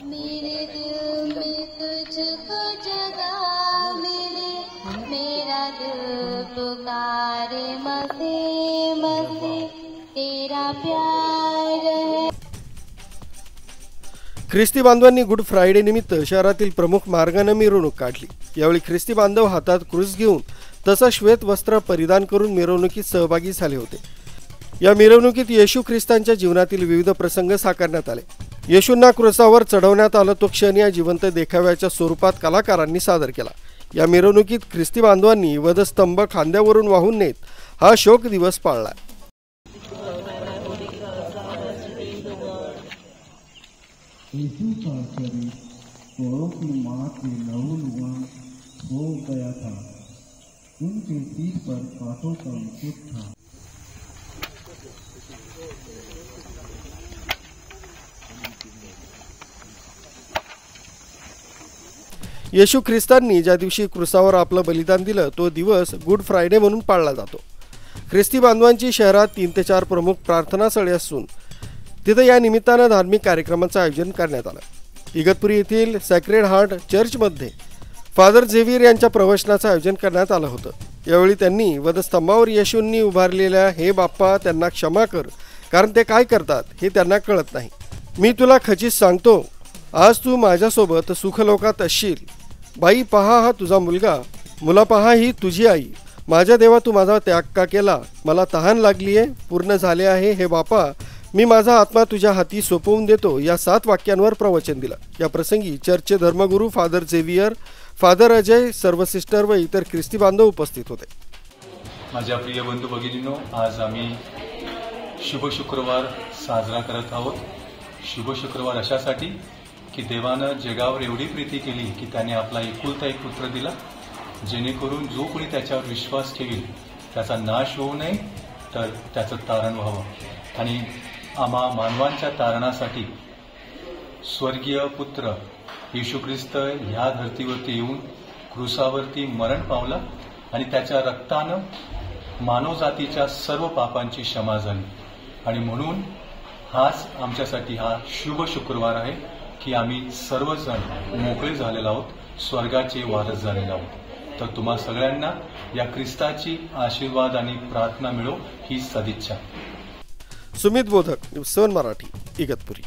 मेरे दिल में तुझको जगा मेरे, मेरा दिल पुकारे मसीह मसीह, तेरा प्यार है। ख्रिस्ती बांधवांनी गुड फ्रायडे निमित्त शहरातील प्रमुख मार्गाने मिरवणूक काढली। यावेळी ख्रिस्ती बांधव हातात क्रूस घेऊन तसा श्वेत वस्त्र परिधान करून मिरवणुकीत सहभागी झाले होते। या मिरवणुकीत येशू ख्रिस्तांच्या जीवनातील विविध प्रसंग साकारण्यात आले। येशूंना क्रूसावर चढवण्यात आलं तो क्षण या जिवंत देखाव्याच्या स्वरूपात कलाकारांनी सादर केला। या मिरवणुकीत ख्रिस्ती बांधवांनी वधस्तंभ खांद्यावरून वाहून नेत हा शोक दिवस पाळला। यीशु का शरीर औरों की माँ के लहू हो गया था, उनके सिर पर कांटों का मुकुट था। येशू ख्रिस्तांनी ज्या दिवशी क्रूसावर आपलं बलिदान दिलं तो दिवस गुड फ्रायडे म्हणून पाळला जातो। ख्रिस्ती बांधवांची शहरात 3 ते 4 प्रमुख प्रार्थनास्थळे असून तिथे या निमित्तानं धार्मिक कार्यक्रमांचं आयोजन करण्यात आलं। इगतपुरी येथील सॅक्रेड हार्ट चर्चमध्ये फादर झेवियर यांच्या प्रवचनाचं आयोजन करण्यात आलं होतं। यावेळी त्यांनी वधस्तंभावर येशूंनी उभारलेल्या हे बाप्पा त्यांना क्षमा कर, कारण ते काय करतात हे त्यांना कळत नाही। मी तुला खचित सांगतो, आज तू माझ्यासोबत सुखलोकात असशील। बाई पहा हा तुझा मुलगा, मुला पहा ही तुझी आई। माझ्या देवा तू माझा त्याग का केला, मला तहान लागली आहे, पूर्ण झाले आहे। हे बापा मी माझा आत्मा तुझ्या हाती सोपवून देतो। या 7 वाक्यांवर प्रवचन दिलं। या प्रसंगी चर्चचे धर्मगुरू फादर झेवियर, फादर अजय, सर्व सिस्टर व इतर ख्रिस्ती बांधव उपस्थित होते। माझ्या प्रिय बंधू भगिनींनो, आज आम्ही शुभ शुक्रवार साजरा करत आहोत। शुभ शुक्रवार अशासाठी की देवानं जगावर एवढी प्रीती केली की त्याने आपला एकुलता एक पुत्र दिला, जेणेकरून जो कोणी त्याच्यावर विश्वास ठेवील त्याचा नाश होऊ नये तर त्याचं तारण व्हावं। आणि आम्हा मानवांच्या तारणासाठी स्वर्गीय पुत्र येशू ख्रिस्त ह्या धर्तीवरती येऊन क्रूसावरती मरण पावला आणि त्याच्या रक्तानं मानवजातीच्या सर्व पापांची क्षमा झाली। आणि म्हणून हाच आमच्यासाठी हा शुभ शुक्रवार आहे की आम्ही सर्वजण मोकळे झालेलो आहोत, स्वर्गाचे वारस झालेलो आहोत। तर तुम्हा सगळ्यांना या ख्रिस्ताची आशीर्वाद आणि प्रार्थना मिळो ही सदिच्छा। सुमित बोधक, 7 मराठी, इगतपुरी।